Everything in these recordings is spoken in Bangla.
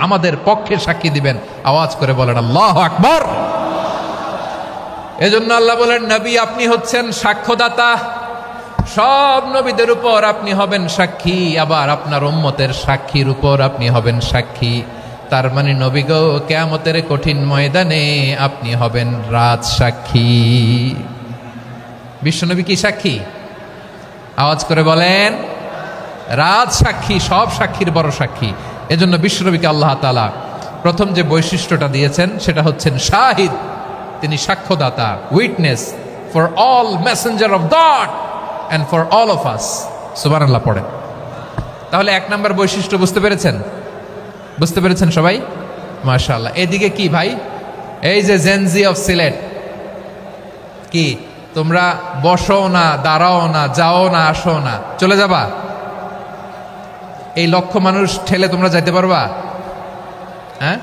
আমাদের পক্ষে সাক্ষী দিবেন। আওয়াজ করে বলেন আল্লাহু আকবার। এজন্য আল্লাহ বলেন, নবী আপনি হচ্ছেন সাক্ষ্যদাতা, সব নবীদের উপর আপনি হবেন সাক্ষী, আবার আপনার উম্মতের সাক্ষীর উপর আপনি হবেন সাক্ষী। তার মানে নবী গো, কিয়ামতের কঠিন ময়দানে আপনি হবেন রাজ সাক্ষী। বিশ্বনবী কি সাক্ষী? আওয়াজ করে বলেন, রাজ সাক্ষী, সব সাক্ষীর বড় সাক্ষী। এজন্য বিশ্বনবীকে আল্লাহ তাআলা প্রথম যে বৈশিষ্ট্যটা দিয়েছেন সেটা হচ্ছেন শাহিদ। তিনি সাক্ষ্যদাতা, witness for all messenger of God and for all of us. সুবহানাল্লাহ পড়েন। তাহলে এক নম্বর বৈশিষ্ট্য বুঝতে পেরেছেন? বুঝতে পেরেছেন সবাই? মাশাআল্লাহ। এদিকে কি ভাই, এই যে জেনজি অফ সিলেট, কি তোমরা বসো না, দাঁড়াও না, যাও না, আসো না, চলে যাবা? এই লক্ষ মানুষ ঠেলে তোমরা যাইতে পারবা? হ্যাঁ,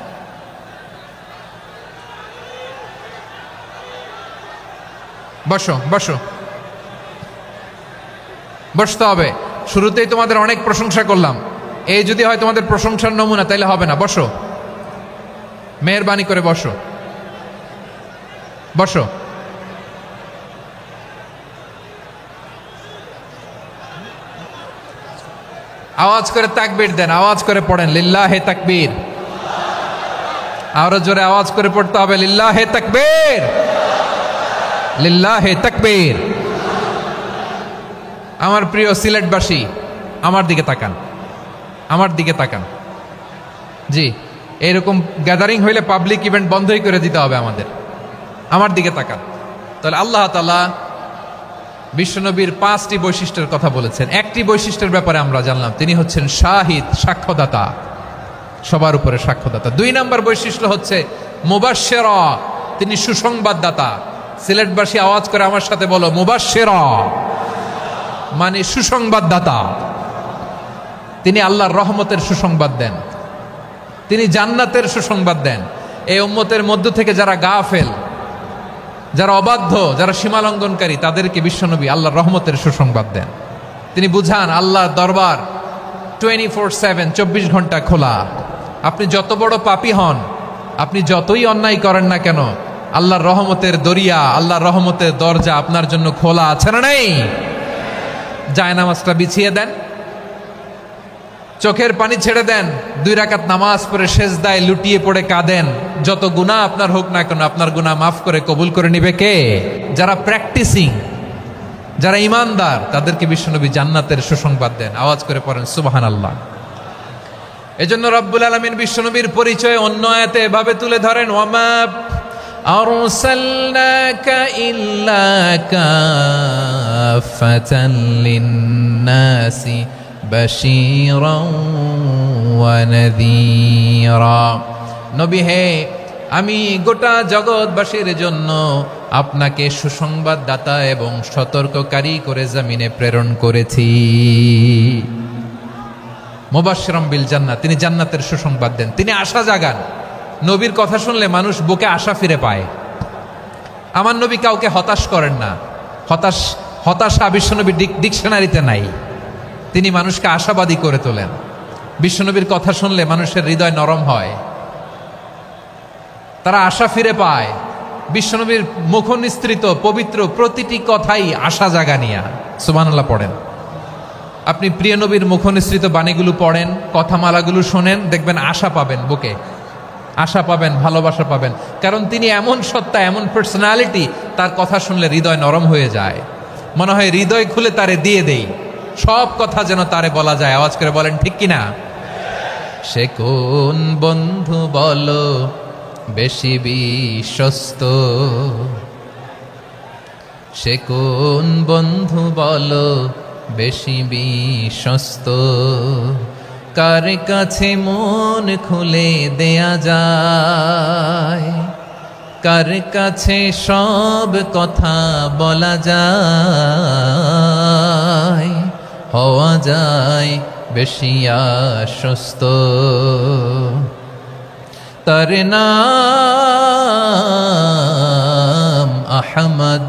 বসো বসো, বসতে হবে। শুরুতেই তোমাদের অনেক প্রশংসা করলাম, এই যদি হয় তোমাদের প্রশংসার নমুনা, তাইলে হবে না। বসো, মেহেরবানি করে বসো, বসো। আওয়াজ করে তাকবীর দেন, আওয়াজ করে পড়েন লিল্লাহে তাকবীর। আরো জোরে আওয়াজ করে পড়তে হবে, লিল্লাহে তাকবীর, লিল্লাহে তাকবীর। আমার প্রিয় সিলেটবাসী, আমার দিকে তাকান, আমার দিকে তাকান। জি, এরকম গ্যাদারিং হইলে পাবলিক ইভেন্ট বন্ধই করে দিতে হবে আমাদের। আমার দিকে তাকান। তাহলে আল্লাহ তাআলা বিশ্বনবীর 5টি বৈশিষ্ট্যের কথা বলেছেন। একটি বৈশিষ্ট্যের ব্যাপারে আমরা জানলাম, তিনি হচ্ছেন শাহিদ, সাক্ষ্যদাতা, সবার উপরে সাক্ষ্যদাতা। 2 নম্বর বৈশিষ্ট্য হচ্ছে মুবাশশিরা, তিনি সুসংবাদদাতা। সিলেটবাসী আওয়াজ করে আমার সাথে বলো, মুবাশশিরা মানে সুসংবাদদাতা। তিনি আল্লাহর রহমতের সুসংবাদ দেন, তিনি জান্নাতের সুসংবাদ দেন। এই উম্মতের মধ্য থেকে যারা গাফেল, যারা অবাধ্য, যারা সীমালঙ্ঘনকারী, তাদেরকে বিশ্বনবী আল্লাহর রহমতের সুসংবাদ দেন। তিনি বুঝান আল্লাহর দরবার 24/7, 24 ঘন্টা খোলা। আপনি যত বড় পাপী হন, আপনি যতই অন্যায় করেন না কেন, আল্লাহর রহমতের দরিয়া, আল্লাহর রহমতের দরজা আপনার জন্য খোলা আছে না নেই? জায়নামাজটা বিছিয়ে দেন, চোখের পানি ছেড়ে দেন, 2 রাকাত নামাজ পড়ে সেজদায় লুটিয়ে পড়ে কাঁদেন। যত গুনাহ আপনার হোক না কেন, আপনার গুনাহ মাফ করে কবুল করে নিবে কে? যারা প্র্যাকটিসিং, যারা ইমানদার, তাদেরকে বিশ্বনবী জান্নাতের সুসংবাদ দেন। আওয়াজ করে পড়েন সুবহানাল্লাহ। এজন্য রব্বুল আলামিন বিশ্বনবীর পরিচয় অন্য আয়াতে এভাবে তুলে ধরেন, ওয়ামা আরসালনাকা ইল্লা কাফাতান লিন-নাসি বাশীরাও ওয়া নাযীরা। নবী হে, আমি গোটা জগৎবাসীর জন্য আপনাকে সুসংবাদদাতা এবং সতর্ককারী করে জমিনে প্রেরণ করেছি। মুবাশশিরাম বিল জান্নাত, তিনি জান্নাতের সুসংবাদ দেন, তিনি আশা জাগান। নবীর কথা শুনলে মানুষ বুকে আশা ফিরে পায়। আমার নবী কাউকে হতাশ করেন না। হতাশা বিশ্বনবীর ডিকশনারিতে নাই। তিনি মানুষকে আশাবাদী করে তোলেন। বিশ্বনবীর কথা শুনলে মানুষের হৃদয় নরম হয়, তারা আশা ফিরে পায়। বিশ্বনবীর মুখ নিঃসৃত পবিত্র প্রতিটি কথাই আশা জাগানিয়া। সুবহানাল্লাহ পড়েন। আপনি প্রিয় নবীর মুখ নিঃসৃত বাণীগুলো পড়েন, কথামালাগুলো শোনেন, দেখবেন আশা পাবেন, বুকে আশা পাবেন, ভালোবাসা পাবেন। কারণ তিনি এমন সত্তা, এমন পার্সোনালিটি, তার কথা শুনলে হৃদয় নরম হয়ে যায়। মনে হয় হৃদয় খুলে তারে দিয়ে দেই, সব কথা যেন তারে বলা যায়। আওয়াজ করে বলেন ঠিক কিনা? সে কোন বন্ধু বলো বেশি বিশ্বস্ত, সে কোন বন্ধু বলো বেশি বিশ্বস্ত, কার কাছে মন খুলে দেয়া যায়, কার কাছে সব কথা বলা যায়, হওয়া যায় বেশি আশ্বস্ত। তার নাম আহমদ,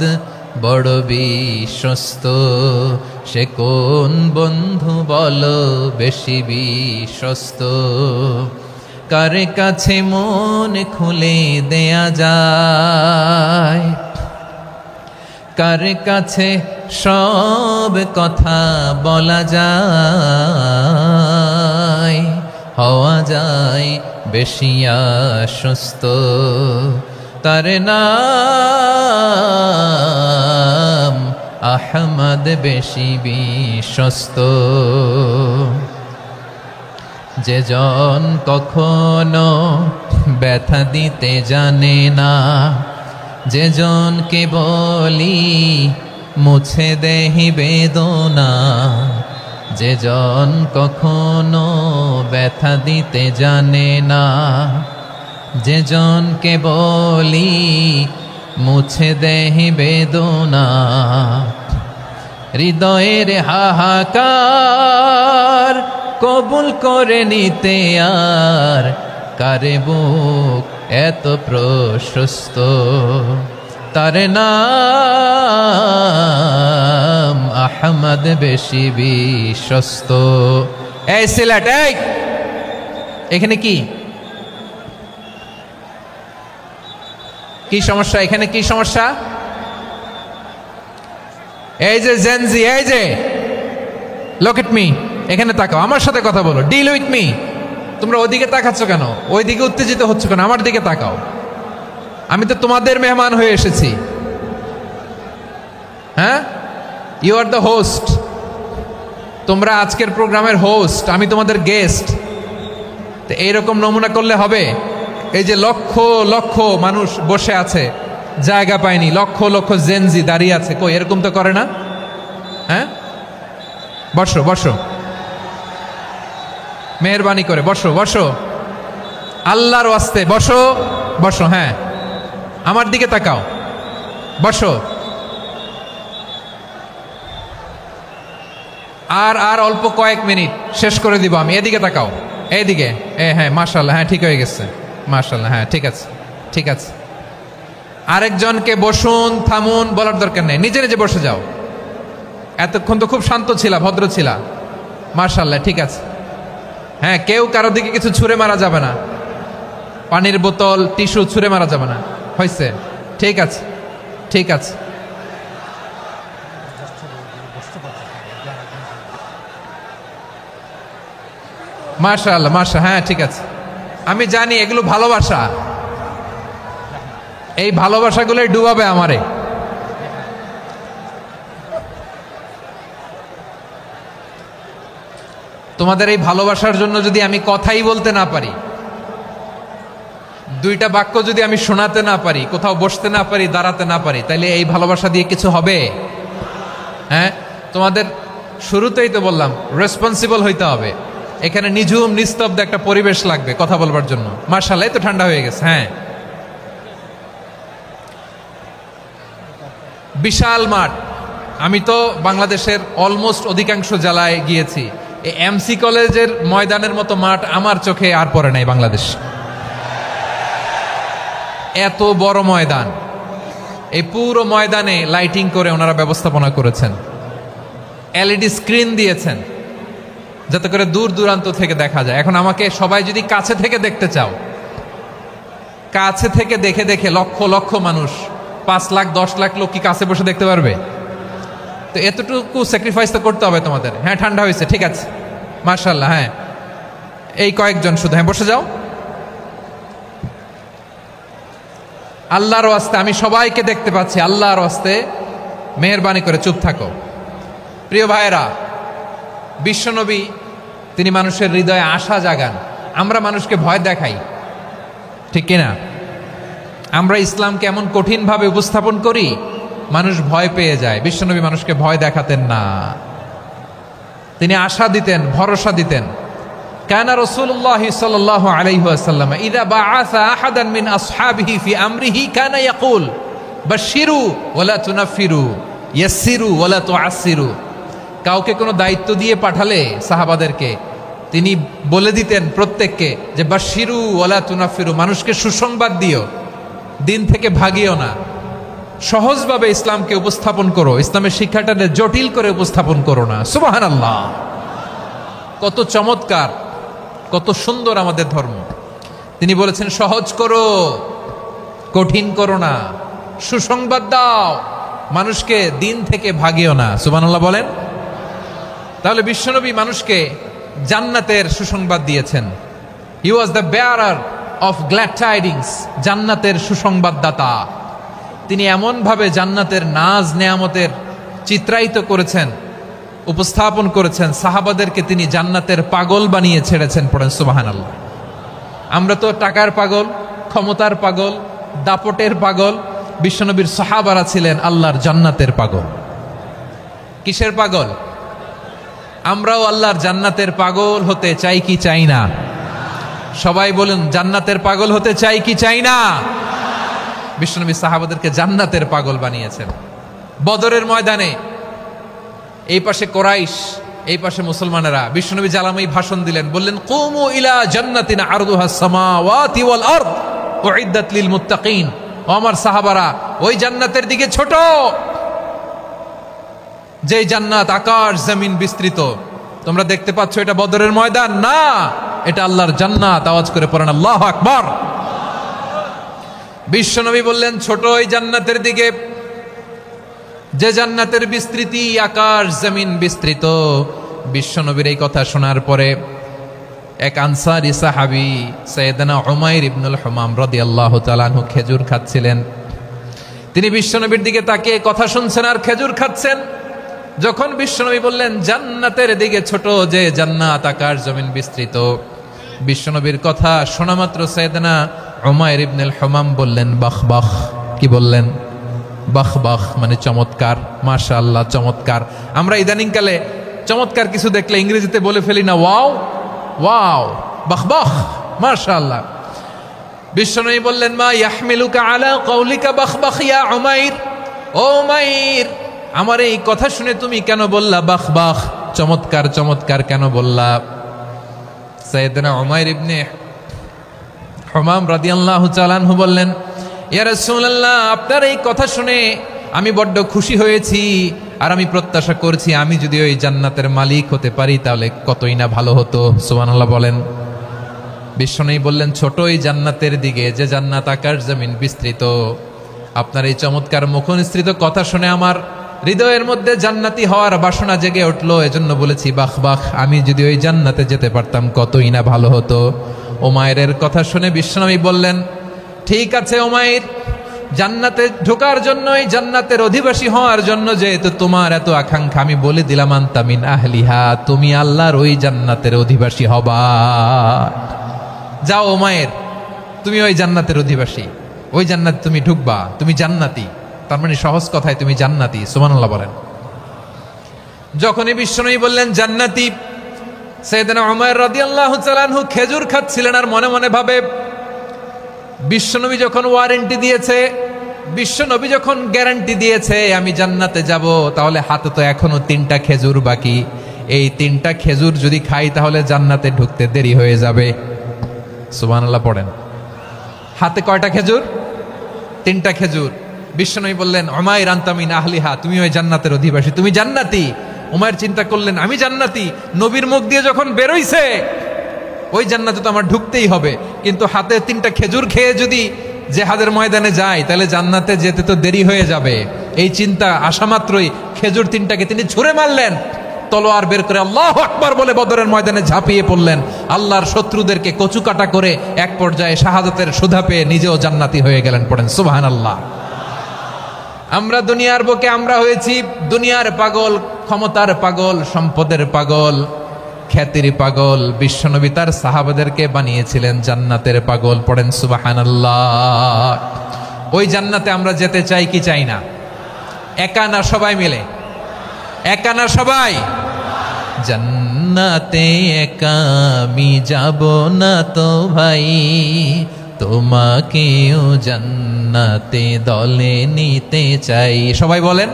বড় বিশ্বস্ত। সে কোন বন্ধু বলো বেশি বিশ্বস্ত, কার কাছে মন খুলে দেয়া যায়, কার কাছে সব কথা বলা যায়, হওয়া যায় বেশি আশ্বস্ত, তার নাম আহমদ বেশি বিশ্বস্ত। যে জন কখনো ব্যথা দিতে জানে না, যে জনকে বলি মুছে দেহি বেদনা, যে জন কখনো ব্যথা দিতে জানে না, যে জনকে বলি মুছে দেহি বেদনা, হৃদয়ের হাহাকার কবুল করে নিতে আর কারে বুক এত প্রশস্ত, তার নাম আহমদ বেশি বিশ্বস্ত। এই সিলেট, এই এখানে কি কি সমস্যা? এখানে কি সমস্যা? এই যে জেনজি, এই যে লুক এট মি, এখানে তাকাও, আমার সাথে কথা বলো, ডিল উইথ মি। তোমরা ওইদিকে তাকাচ্ছ কেন? ওইদিকে উত্তেজিত হচ্ছ কেন? আমার দিকে তাকাও। আমি তো তোমাদের মেহমান হয়ে এসেছি। হ্যাঁ, ইউ আর দ্য হোস্ট। তোমরা আজকের প্রোগ্রামের হোস্ট, আমি তোমাদের গেস্ট। তো এইরকম নমুনা করলে হবে? এই যে লক্ষ লক্ষ মানুষ বসে আছে, জায়গা পায়নি, লক্ষ লক্ষ জেনজি দাঁড়িয়ে আছে, কই এরকম তো করে না? হ্যাঁ, বসো বসো, মেহরবানি করে বসো বসো, আল্লাহর ওয়াস্তে বসো বসো। হ্যাঁ, আমার দিকে তাকাও, বসো। আর আর অল্প কয়েক মিনিট, শেষ করে দিব আমি। এদিকে তাকাও, এইদিকে। হ্যাঁ, মাশাআল্লাহ, হ্যাঁ ঠিক হয়ে গেছে, মাশাআল্লাহ, হ্যাঁ ঠিক আছে ঠিক আছে। আরেকজনকে বসুন থামুন বলার দরকার নেই, নিজে নিজে বসে যাও। এতক্ষণ তো খুব শান্ত ছিলা, ভদ্র ছিলা, মাশাআল্লাহ, ঠিক আছে। হ্যাঁ, কেউ কারো দিকে কিছু ছুঁড়ে মারা যাবে না, পানির বোতল টিস্যু ছুঁড়ে মারা যাবে না, হয়েছে? ঠিক আছে ঠিক আছে। মাশাআল্লাহ মাশাআল্লাহ, হ্যাঁ ঠিক আছে। আমি জানি এগুলো ভালোবাসা, এই ভালোবাসাগুলোই ডুবাবে আমারে। তোমাদের এই ভালোবাসার জন্য যদি আমি কথাই বলতে না পারি, দুইটা বাক্য যদি আমি শোনাতে না পারি, কোথাও বসতে না পারি, দাঁড়াতে না পারি, তাহলে এই ভালোবাসা দিয়ে কিছু হবে? হ্যাঁ, তোমাদের শুরুতেই তো বললাম রেসপন্সিবল হইতে হবে। এখানে নিঝুম নিস্তব্ধ একটা পরিবেশ লাগবে কথা বলবার জন্য। মাশাআল্লাহ, তো ঠান্ডা হয়ে গেছে। হ্যাঁ, বিশাল মাঠ। আমি তো বাংলাদেশের অলমোস্ট অধিকাংশ জেলায় গিয়েছি, এই এমসি কলেজের ময়দানের মতো মাঠ আমার চোখে আর পড়ে নাই বাংলাদেশ। এত বড় ময়দান, এই পুরো ময়দানে লাইটিং করে ওনারা ব্যবস্থাপনা করেছেন, এলইডি স্ক্রিন দিয়েছেন যাতে করে দূর দূরান্ত থেকে দেখা যায়। এখন আমাকে সবাই যদি কাছে থেকে দেখতে চাও, কাছে থেকে দেখে দেখে লক্ষ লক্ষ মানুষ, 5 লাখ 10 লাখ লোক কি কাছে বসে দেখতে পারবে? তো এতটুকু স্যাক্রিফাইস তো করতে হবে তোমাদের। হ্যাঁ, ঠান্ডা হয়েছে, ঠিক আছে, মাশাআল্লাহ। হ্যাঁ, এই কয়েকজন শুধু, হ্যাঁ বসে যাও। আল্লাহর ওয়াস্তে আমি সবাইকে দেখতে পাচ্ছি, আল্লাহর ওয়াস্তে মেহেরবানি করে চুপ থাকো। প্রিয় ভাইয়েরা, বিশ্বনবী তিনি মানুষের হৃদয়ে আশা জাগান। আমরা মানুষকে ভয় দেখাই, ঠিক কিনা? আমরা ইসলামকে এমন কঠিনভাবে উপস্থাপন করি, মানুষ ভয় পেয়ে যায়। বিশ্বনবী মানুষকে ভয় দেখাতেন না, তিনি আশা দিতেন, ভরসা দিতেন। কানা রাসূলুল্লাহ সাল্লাল্লাহু আলাইহি ওয়াসাল্লাম ইযা বাআসা আহাদান মিন আসহাবিহি ফি আমরিহি কানা ইয়াকুল বাশশিরু ওয়ালা তুনাফিরু ইয়াসসিরু ওয়ালা তুআসসিরু। কাউকে কোনো দায়িত্ব দিয়ে পাঠালে সাহাবাদেরকে তিনি বলে দিতেন প্রত্যেককে যে বাশশিরু ওয়ালা তুনাফিরু, মানুষকে সুসংবাদ দিও, দিন থেকে ভাগিও না, সহজভাবে ইসলামকে উপস্থাপন করো, ইসলামের শিক্ষাটা জটিল করে উপস্থাপন করো না। সুবহানাল্লাহ, কত চমৎকার, কত সুন্দর আমাদের ধর্ম। তিনি বলেছেন সহজ করো, কঠিন করো না, সুসংবাদ দাও, মানুষকে দিন থেকে ভাগিও না। সুবহানাল্লাহ বলেন। তাহলে বিশ্বনবী মানুষকে জান্নাতের সুসংবাদ দিয়েছেন। He was the bearer of glad tidings, জান্নাতের সুসংবাদদাতা। তিনি এমনভাবে জান্নাতের নাজ নেয়ামতের চিত্রায়িত করেছেন, উপস্থাপন করেছেন, সাহাবাদেরকে তিনি জান্নাতের পাগল বানিয়ে ছেড়েছেন। পড়েন সুবহানাল্লাহ। আমরা তো টাকার পাগল, ক্ষমতার পাগল, দাপটের পাগল। বিশ্বনবীর সাহাবারা ছিলেন আল্লাহর জান্নাতের পাগল। কিসের পাগল? আমরাও আল্লাহর জান্নাতের পাগল হতে চাই কি চাই না? সবাই বলুন, জান্নাতের পাগল হতে চাই কি চাই না? বিশ্বনবী সাহাবাদেরকে জান্নাতের পাগল বানিয়েছেন। বদরের ময়দানে এই পাশে কোরাইশ, এই পাশে মুসলমানেরা। বিশ্বনবী জালামাই ভাষণ দিলেন, বললেন কুমু ইলা জান্নাতিন আরদুহাস সামাওয়াতি ওয়াল আরদ উইদ্দাত লিল মুত্তাকিন। ও আমার সাহাবারা, ওই জান্নাতের দিকে ছোট, যে জান্নাত আকাশ জমিন বিস্তৃত। তোমরা দেখতে পাচ্ছ এটা বদরের ময়দান না, এটা আল্লাহর জান্নাত। আওয়াজ করে পড়েন আল্লাহু আকবার। বিশ্বনবী বললেন ছোট ওই জান্নাতের দিকে, যে জান্নাতের বিস্তৃতি আকাশ জমিন বিস্তৃত। বিশ্বনবীর এই কথা শোনার পরে এক আনসারী সাহাবী সাইয়েদনা উমাইর ইবনুল হুমাম রাদিয়াল্লাহু তাআলা আনহু খেজুর খাচ্ছিলেন। তিনি বিশ্বনবীর দিকে তাকিয়ে কথা শুনছেন আর খেজুর খাচ্ছেন। যখন বিশ্বনবী বললেন জান্নাতের দিকে ছোট, যে জান্নাত আকাশ জমিন বিস্তৃত, বিশ্বনবীর কথা শোনা মাত্র সাইয়েদনা উমাইর ইবনুল হুমাম বললেন বাহ বাহ। কি বললেন? বাহ বাহ মানে চমৎকার, মাশাআল্লাহ চমৎকার। আমরা ইদানিংকালে চমৎকার কিছু দেখলে ইংরেজিতে বলে ফেলি না ওয়াও ওয়াও, বাহ বাহ, মাশাআল্লাহ। বিশ্বনবী বললেন মা ইয়াহমিলুকা আলা কওলিকা বাহ বাহ ইয়া উমাইর। ও উমাইর, আমার এই কথা শুনে তুমি কেন বললা বাহ বাহ, চমৎকার চমৎকার কেন বললা? সাইয়েদনা উমাইর ইবনে হুমাম রাদিয়াল্লাহু তাআলা আনহু বললেন ইয়া রাসূলুল্লাহ, আপনার এই কথা শুনে আমি বড্ড খুশি হয়েছি, আর আমি প্রত্যাশা করছি আমি যদি ওই জান্নাতের মালিক হতে পারি তাহলে কতই না ভালো হতো। সুবহানাল্লাহ বলেন। বিশ্বনবী বললেন ছোট ওই জান্নাতের দিকে, যে জান্নাত আকাশ জমিন বিস্তৃত। আপনার এই চমৎকার মুখনিসৃত কথা শুনে আমার হৃদয়ের মধ্যে জান্নাতি হওয়ার বাসনা জেগে উঠলো, এজন্য বলেছি বাহ বাহ, আমি যদি ওই জান্নাতে যেতে পারতাম কতই না ভালো হতো। উমাইরের কথা শুনে বিশ্বনবী বললেন ঠিক আছে উমাইর, জান্নাতে ঢোকার জন্য, এই জান্নাতের অধিবাসী হওয়ার জন্য যেহেতু তোমার এত আকাঙ্ক্ষা, আমি বলে দিলাম আনতা মিন আহলিহা, তুমি আল্লাহর ওই জান্নাতের অধিবাসী হবা। যাও উমাইর, তুমি ওই জান্নাতের অধিবাসী, ওই জান্নাতে তুমি ঢুকবা, তুমি জান্নাতি। তার মানে সহজ কথায় তুমি জান্নাতি। সুবহানাল্লাহ বলেন। যখনই বিশ্বনবী বললেন জান্নাতি, সাইয়েদনা উমাইর রাদিয়াল্লাহু তাআলা আনহু খেজুর খাচ্ছিলেন আর মনে মনে ভাবে বিশ্বনবী যখন ওয়ারেন্টি দিয়েছে, বিশ্বনবী যখন গ্যারান্টি দিয়েছে আমি জান্নাতে যাব, তাহলে হাতে তো এখনো 3টা খেজুর বাকি। এই 3টা খেজুর যদি খাই তাহলে জান্নাতে ঢুকতে দেরি হয়ে যাবে। সুবহানাল্লাহ পড়েন। হাতে কয়টা খেজুর? 3টা খেজুর। বিশ্বনবী বললেন উমাইর আনতা মিন আহলিহা, তুমি ওই জান্নাতের অধিবাসী, তুমি জান্নাতি। উমাইর চিন্তা করলেন আমি জান্নাতি, নবীর মুখ দিয়ে যখন বেরোইছে ওই জান্নাতে তো আমার ঢুকতেই হবে, কিন্তু হাতে 3টা খেজুর খেয়ে যদি জিহাদের ময়দানে যাই তাহলে জান্নাতে যেতে তো দেরি হয়ে যাবে। এই চিন্তা আসা মাত্রই খেজুর 3টাকে তিনি ছুঁড়ে মারলেন, তলোয়ার বের করে আল্লাহু আকবার বলে বদরের ময়দানে ঝাঁপিয়ে পড়লেন। আল্লাহর শত্রুদেরকে কচুকাটা করে এক পর্যায়ে শাহাদাতের সুধা পেয়ে নিজেও জান্নাতি হয়ে গেলেন। পড়েন সুবহানাল্লাহ। আমরা দুনিয়ার বুকে আমরা হয়েছি দুনিয়ার পাগল, ক্ষমতার পাগল, সম্পদের পাগল, খ্যাতির পাগল। বিশ্বনবী তার সাহাবাদেরকে বানিয়েছিলেন জান্নাতের পাগল। পড়েন সুবহানাল্লাহ। ওই জান্নাতে আমরা যেতে চাই কি চাই না? একা না সবাই মিলে? একা না সবাই? জান্নাতে একা আমি যাব না তো ভাই, তোমাকেও জান্নাতে দলে নিতে চাই। সবাই বলেন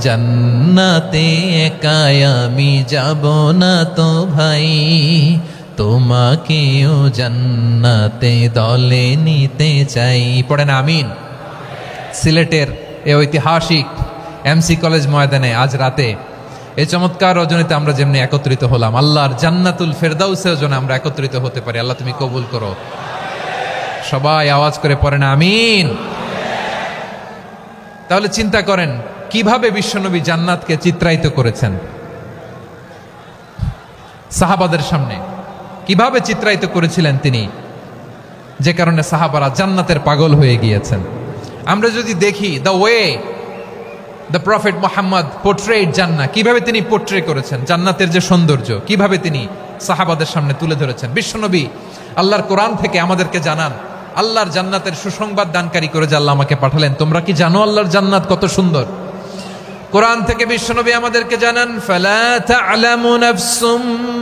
জান্নাতে একা আমি যাব না তো ভাই, তোমাকেও জান্নাতে দলে নিতে চাই। পড়েন আমিন। সিলেটের এই ঐতিহাসিক এমসি কলেজ ময়দানে আজ রাতে এই চমৎকার রজনীতে আমরা যেমনি একত্রিত হলাম, আল্লাহর জান্নাতুল ফেরদাউসের জন্য আমরা একত্রিত হতে পারি। আল্লাহ তুমি কবুল করো। সবাই আওয়াজ করে পড়েন আমিন। তাহলে চিন্তা করেন কিভাবে বিশ্বনবী জান্নাতকে চিত্রায়িত করেছেন সাহাবাদের সামনে, কিভাবে চিত্রায়িত করেছিলেন তিনি, যে কারণে সাহাবারা জান্নাতের পাগল হয়ে গিয়েছেন। আমরা যদি দেখি the way the prophet Muhammad portrait জান্নাত, কিভাবে তিনি পোর্ট্রে করেছেন জান্নাতের যে সৌন্দর্য, কিভাবে তিনি সাহাবাদের সামনে তুলে ধরেছেন। বিশ্বনবী আল্লাহর কোরআন থেকে আমাদেরকে জানান আল্লাহর জান্নাতের সুসংবাদ দানকারী করে যে আল্লাহ আমাকে পাঠালেন। তোমরা কি জানো আল্লাহর জান্নাত কত সুন্দর? কোরআন থেকে বিশ্বনবী আমাদেরকে জানান ফালা তা'লামু নাফসুম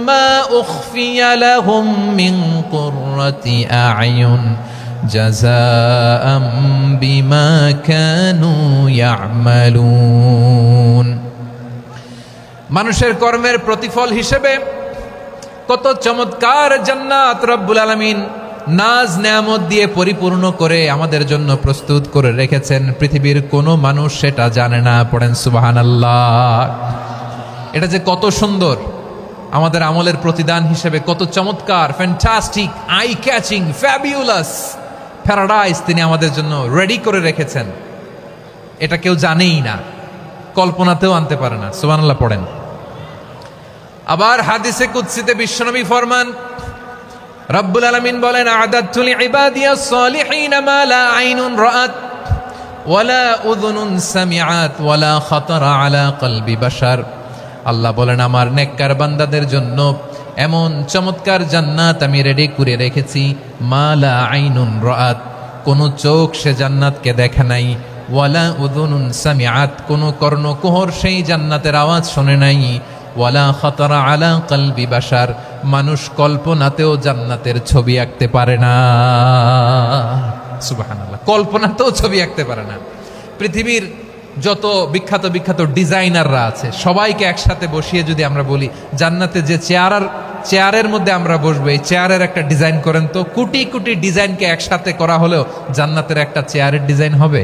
মা উখফিয়া লাহুম মিন কুররাতি আ'য়ুন জাযাআম বিমা কানু ইয়া'মালুন। মানুষের কর্মের প্রতিফল হিসেবে কত চমৎকার জান্নাত রব্বুল আলামিন নাজ নেয়ামত দিয়ে পরিপূর্ণ করে আমাদের জন্য প্রস্তুত করে রেখেছেন। পৃথিবীর কোনো মানুষ সেটা জানে না। পড়েন সুবহানাল্লাহ। এটা যে কত সুন্দর, আমাদের আমলের প্রতিদান হিসেবে কত চমৎকার, fantastic, eye catching, fabulous paradise তিনি আমাদের জন্য রেডি করে রেখেছেন। এটা কেউ জানেই না, কল্পনাতেও আনতে পারে না। সুবহানাল্লাহ পড়েন। আবার হাদিসে কুদসিতে বিশ্বনবী ফরমান, রব্বুল আলামিন বলেন আ'দাদতু লিইবাদিয়াস সালিহিন মা লা আইনুন রাআত ওয়ালা উযুনুন সামিআত ওয়ালা খাতারা আলা কলবি বাশার। আল্লাহ বলেন আমার নেককার বান্দাদের জন্য এমন চমৎকার জান্নাত আমি রেডি করে রেখেছি, মা লা আইনুন রাআত, কোন চোখ সে জান্নাতকে দেখে নাই, ওয়ালা উযুনুন সামিআত, কোন কর্ণকুহর সেই জান্নাতের আওয়াজ শুনে নাই, ওয়ালা খাতারা আলা কলবি বাশার, মানুষ কল্পনাতেও জান্নাতের ছবি আঁকতে পারে না। সুবহানাল্লাহ, কল্পনাতেও ছবি আঁকতে পারে না। পৃথিবীর যত বিখ্যাত বিখ্যাত ডিজাইনাররা আছে সবাইকে একসাথে বসিয়ে যদি আমরা বলি জান্নাতে যে চেয়ারের মধ্যে আমরা বসবো, এই চেয়ারের একটা ডিজাইন করেন তো, কোটি কোটি ডিজাইনকে একসাথে করা হলেও জান্নাতের একটা চেয়ারের ডিজাইন হবে?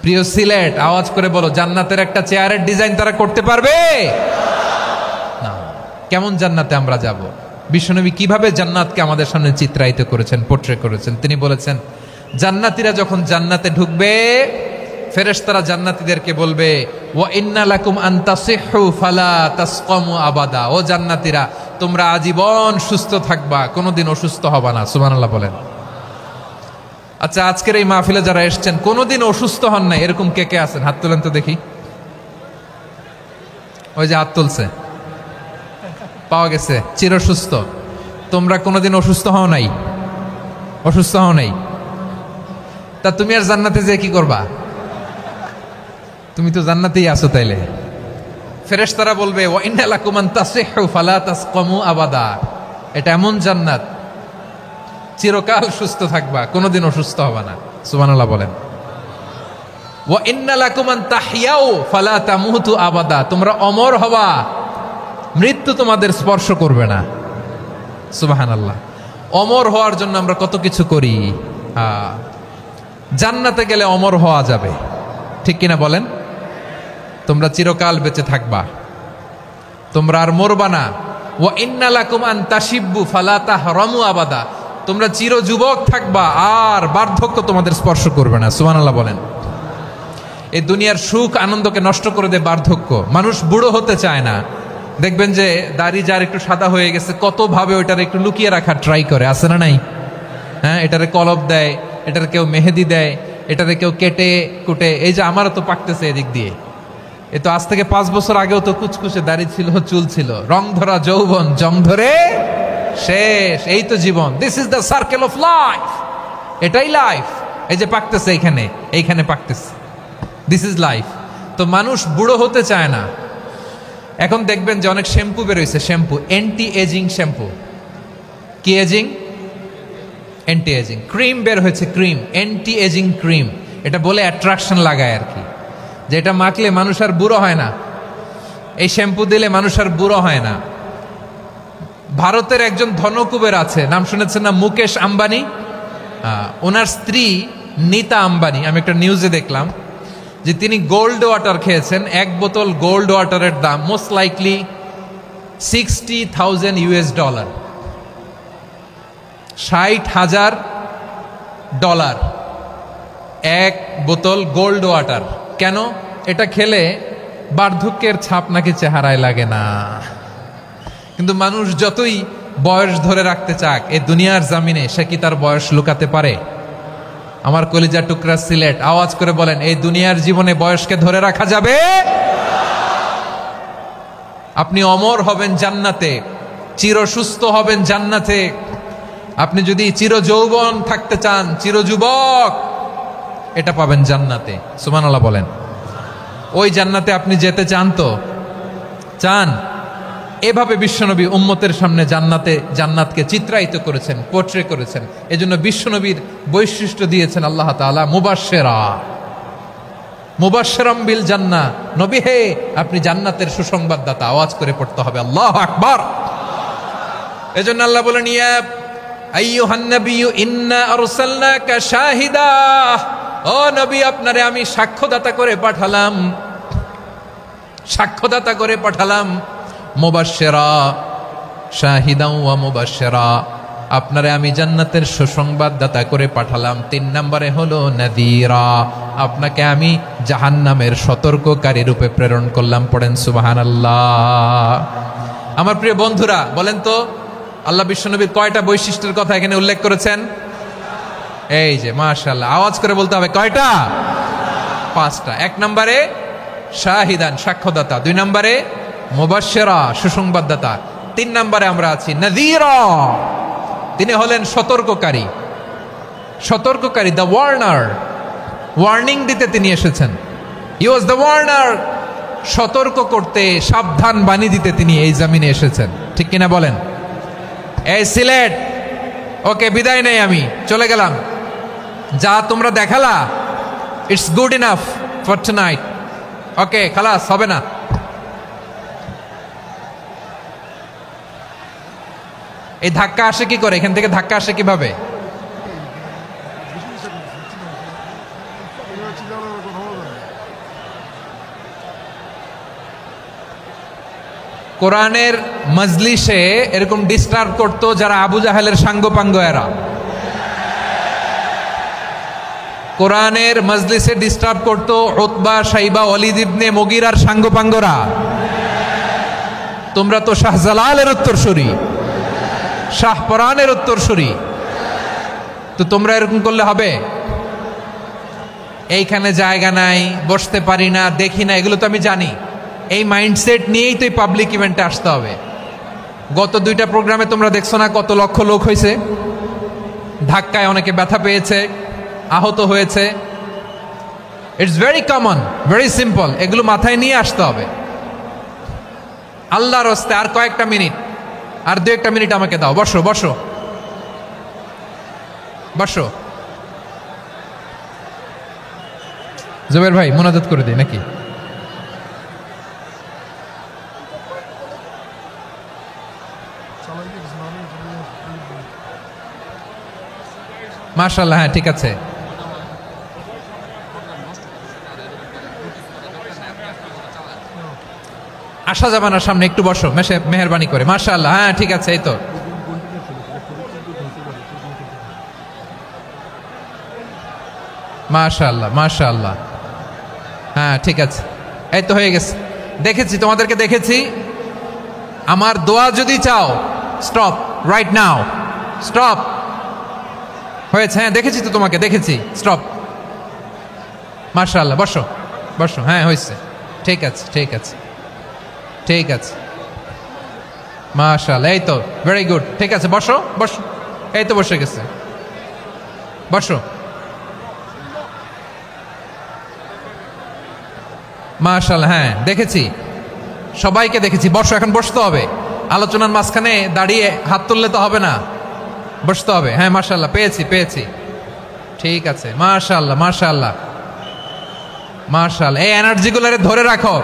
প্রিয় সিলেট, আওয়াজ করে বলো, জান্নাতের একটা চেয়ারের ডিজাইন তারা করতে পারবে না। কেমন জান্নাতে আমরা যাব? বিশ্বনবী কিভাবে জান্নাতকে আমাদের সামনে চিত্রায়িত করেছেন, পোর্ট্রে করেছেন। তিনি বলেছেন জান্নাতীরা যখন জান্নাতে ঢুকবে ফেরেশতারা জান্নাতীদেরকে বলবে ওয়া ইন্না লাকুম আন তাসিহু ফালা তাসকামু আবাদা, ও জান্নাতীরা তোমরা আজীবন সুস্থ থাকবা, কোনোদিন অসুস্থ হবা না। সুবহানাল্লাহ বলেন। আচ্ছা, আজকের এই মাহফিলে যারা এসেছেন কোনোদিন অসুস্থ হন নাই এরকম কে কে আছেন? হাত তোলেন তো দেখি। ওই যে হাত তুলছে, পাওয়া গেছে, চিরসুস্থ। তোমরা কোনোদিন অসুস্থ হও নাই? অসুস্থ হও নাই? তা তুমি আর জান্নাতে যে কি করবা? তুমি তো জান্নাতেই আছো। তাইলে ফেরেশতারা বলবে ওয়া ইন্না লাকুম আন তাসিহু ফালা তাসকামু আবাদা, এটা এমন জান্নাত চিরকাল সুস্থ থাকবা, কোনোদিন অসুস্থ হবা না। সুবহানাল্লাহ বলেন। ওয়া ইন্না লাকুম আন তাহইয়াউ ফালা তামুতু আবাদা, তোমরা অমর হবা, মৃত্যু তোমাদের স্পর্শ করবে না। সুবহানাল্লাহ। অমর হওয়ার জন্য আমরা কত কিছু করি। জান্নাতে গেলে অমর হওয়া যাবে, ঠিক কিনা বলেন? তোমরা চিরকাল বেঁচে থাকবা, তোমরা আর মরবা না। ওয়া ইন্না লাকুম আন তাশিব্বু ফালা তাহরামু আবাদা, তোমরা চির যুবক থাকবা, আর বার্ধক্য তোমাদের স্পর্শ করবে না। সুবহানাল্লাহ বলেন। এই দুনিয়ার সুখ আনন্দকে নষ্ট করে দেয় বার্ধক্য। মানুষ বুড়ো হতে চায় না। দেখবেন যে দাড়ি যার একটু সাদা হয়ে গেছে কত ভাবে ওইটার একটু লুকিয়ে রাখার ট্রাই করে, আছে না নাই? হ্যাঁ, এটারে কলব দেয়, এটার কেউ মেহেদি দেয়, এটারে কেউ কেটে কুটে। এই যে আমারও তো পাকতেছে এদিক দিয়ে, এ তো আজ থেকে 5 বছর আগেও তো কুচকুচে দাড়ি ছিল, চুল ছিল, রং ধরা যৌবন জং ধরে শেষ। এই তো জীবন। This is the circle of life, এটাই লাইফ। এই যে পাকতেছে এইখানে পাকতেছে, দিস ইজ লাইফ। তো মানুষ বুড়ো হতে চায় না। এখন দেখবেন যে অনেক শ্যাম্পু বেরোইছে, শ্যাম্পু অ্যান্টি এজিং শ্যাম্পু। কি এজিং? Anti aging. ক্রিম বের হয়েছে, ক্রিম, অ্যান্টি এজিং ক্রিম। এটা বলে অ্যাট্রাকশন লাগায় আর কি, যে এটা মাখলে মানুষ আর বুড়ো হয় না, এই শ্যাম্পু দিলে মানুষ আর বুড়ো হয় না। ভারতের একজন ধনকুবের আছে, নাম শুনেছেন না? মুকেশ আম্বানি। ওনার স্ত্রী নীতা আম্বানি, আমি একটা নিউজে দেখলাম যে তিনি গোল্ড ওয়াটার খেয়েছেন। 1 বোতল গোল্ড ওয়াটারের দাম মোস্ট লাইকলি $60,000 $60,000 $1 এক বোতল গোল্ড ওয়াটার। কেন? এটা খেলে বার্ধক্যের ছাপ নাকি চেহারায় লাগে না। কিন্তু মানুষ যতই বয়স ধরে রাখতে চাক এই দুনিয়ার জামিনে, সে কি তার বয়স লুকাতে পারে? আমার কলিজা টুকরা সিলেট, আওয়াজ করে বলেন, এই দুনিয়ার জীবনে বয়সকে ধরে রাখা যাবে? আপনি অমর হবেন জান্নাতে, চির সুস্থ হবেন জান্নাতে। আপনি যদি চির যৌবন থাকতে চান, চির যুবক, এটা পাবেন জান্নাতে। সুবহানাল্লাহ বলেন। ওই জান্নাতে আপনি যেতে চান তো? চান? এভাবে বিশ্বনবী উম্মতের সামনে জান্নাতকে চিত্রায়িত করেছেন, পোর্ট্রে করেছেন। এজন্য বিশ্বনবীর বৈশিষ্ট্য দিয়েছেন আল্লাহ তাআলা মুবাশশিরাম বিল জান্নাহ। নবী হে, আপনি জান্নাতের সুসংবাদদাতা। আওয়াজ করে পড়তে হবে আল্লাহু আকবার। এজন্য আল্লাহ বলেন, ইয়া আইয়ুহান নাবিয়্যু ইন্না আরসালনাকা শাহিদা। ও নবী, আপনারে আমি সাক্ষ্যদাতা করে পাঠালাম, সাক্ষ্যদাতা করে পাঠালাম। মুবাশশিরা, শাহিদাও ওয়া মুবাশশিরা, আপনারে আমি জান্নাতের সুসংবাদদাতা করে পাঠালাম। 3 নম্বরে হলো নাযীরা, আপনাকে আমি জাহান্নামের সতর্ককারী রূপে প্রেরণ করলাম। পড়েন সুবহানাল্লাহ। আমার প্রিয় বন্ধুরা, বলেন তো আল্লাহ বিশ্বনবীর কয়টা বৈশিষ্ট্যের কথা এখানে উল্লেখ করেছেন? এই যে মাশাআল্লাহ, আওয়াজ করে বলতে হবে, কয়টা? 5টা। 1 নম্বরে শাহিদান, সাক্ষ্যদাতা। 2 নম্বরে মুবাশশিরা, সুসংবাদদাতা। 3 নম্বরে আমরা আছি নাযীরা, তিনি হলেন সতর্ককারী। সতর্ককারী, দ্য ওয়ার্নার, ওয়ার্নিং দিতে তিনি এসেছেন। হি ওয়াজ দ্য ওয়ার্নার, সতর্ক করতে, সাবধান বাণী দিতে তিনি এই জমিনে এসেছেন। ঠিক কিনা বলেন? এই সিলেট, ওকে, বিদায় নেই, আমি চলে গেলাম। যা তোমরা দেখালা, it's good enough for tonight. Okay, খালাস, হবে না। এই ধাক্কা আসে কি করে? এখান থেকে ধাক্কা আসে কিভাবে? কোরআনের মজলিসে এরকম ডিস্টার্ব করতো যারা আবু জাহেলের সাঙ্গপাঙ্গ এরা। কোরআনের মজলিসে ডিস্টার্ব করতো উতবা, শাইবা, ওয়ালিদ ইবনে মুগীরার সাঙ্গপাঙ্গরা। তোমরা তো শাহজালালের উত্তরসূরি, শাহপরানের উত্তরসূরি, তো তোমরা এরকম করলে হবে? এইখানে জায়গা নাই, বসতে পারি না, দেখি না, এগুলো তো আমি জানি। এই মাইন্ডসেট নিয়েই তো এই পাবলিক ইভেন্টে আসতে হবে। গত 2টা প্রোগ্রামে তোমরা দেখছো না কত লক্ষ লোক হয়েছে? ধাক্কায় অনেকে ব্যথা পেয়েছে, আহত হয়েছে। It's very common, very simple. এগুলো মাথায় নিয়ে আসতে হবে। আল্লাহর রাস্তে আর কয়েকটা মিনিট, আর 2-1টা মিনিট আমাকে দাও। বসো বসো বসো। জুবের ভাই, মুনাজাত করে দিই নাকি? মাশাআল্লাহ, হ্যাঁ ঠিক আছে। আসা যাবে না সামনে, একটু বসো মেহেরবানি করে। মাশাআল্লাহ, হ্যাঁ ঠিক আছে। এই তো মাশাআল্লাহ, মাশাআল্লাহ, হ্যাঁ ঠিক আছে। এই তো হয়ে গেছে। দেখেছি, তোমাদেরকে দেখেছি। আমার দোয়া যদি চাও, স্টপ রাইট নাও, স্টপ। হয়েছে? হ্যাঁ দেখেছি তো তোমাকে, দেখেছি। স্টপ। মাশাআল্লাহ, বসো বসো। হ্যাঁ হয়েছে, ঠিক আছে ঠিক আছে ঠিক আছে। মাশাআল্লাহ, এই তো ভেরি গুড। ঠিক আছে, বসো বসো। এই তো বসে গেছে, বসো। মাশাআল্লাহ, হ্যাঁ দেখেছি, সবাইকে দেখেছি। বসো, এখন বসতে হবে। আলোচনার মাঝখানে দাঁড়িয়ে হাত তুললে তো হবে না, বসতে হবে। হ্যাঁ মাশাআল্লাহ, পেয়েছি পেয়েছি। ঠিক আছে, মাশাআল্লাহ মাশাআল্লাহ মাশাআল্লাহ। এই এনার্জিগুলোরে ধরে রাখো।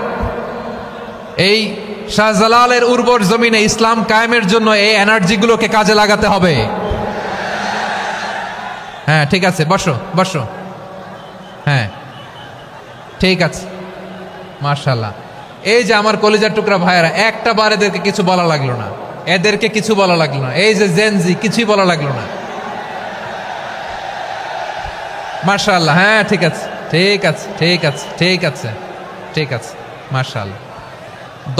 এই শাহজালালের উর্বর জমিনে ইসলাম কায়েমের জন্য এই এনার্জিগুলোকে কাজে লাগাতে হবে। হ্যাঁ ঠিক আছে, বসো বসো। হ্যাঁ ঠিক আছে, মাশাআল্লাহ। এই যে আমার কলিজার টুকরা ভাইয়েরা, একটা বার এদেরকে কিছু বলা লাগলো না, এদেরকে কিছু বলা লাগলো না। এই যে জেনজি, কিছুই বলা লাগলো না। মাশাআল্লাহ, হ্যাঁ ঠিক আছে, ঠিক আছে, ঠিক আছে, ঠিক আছে, ঠিক আছে, মাশাআল্লাহ।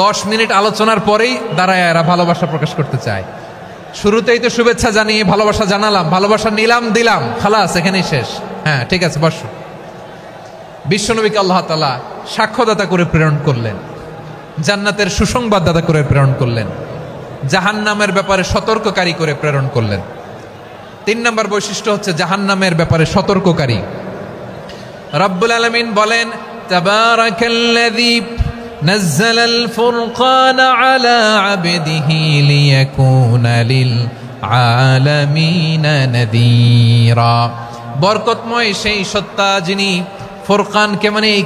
10 মিনিট আলোচনার পরেই দাঁড়ায় এরা ভালোবাসা প্রকাশ করতে চায়। শুরুতেই তো শুভেচ্ছা জানিয়ে ভালোবাসা জানালাম, ভালোবাসা নিলাম দিলাম, খালাস এখানেই শেষ। হ্যাঁ ঠিক আছে, বসো। বিশ্বনবীকে আল্লাহ তাআলা সাক্ষ্যদাতা করে প্রেরণ করলেন, জান্নাতের সুসংবাদদাতা করে প্রেরণ করলেন, জাহান্নামের ব্যাপারে সতর্ককারী করে প্রেরণ করলেন। 3 নম্বর বৈশিষ্ট্য হচ্ছে জাহান্নামের ব্যাপারে সতর্ককারী। রব্বুল আলামিন বলেন, তাবারাকাল্লাযী নাযালাল ফুরকানা আলা আবদিহি লিয়াকুনা লিল আলামিনা নাযীরা। বরকতময় সেই সত্তা যিনি ফুরকানকে মানে এই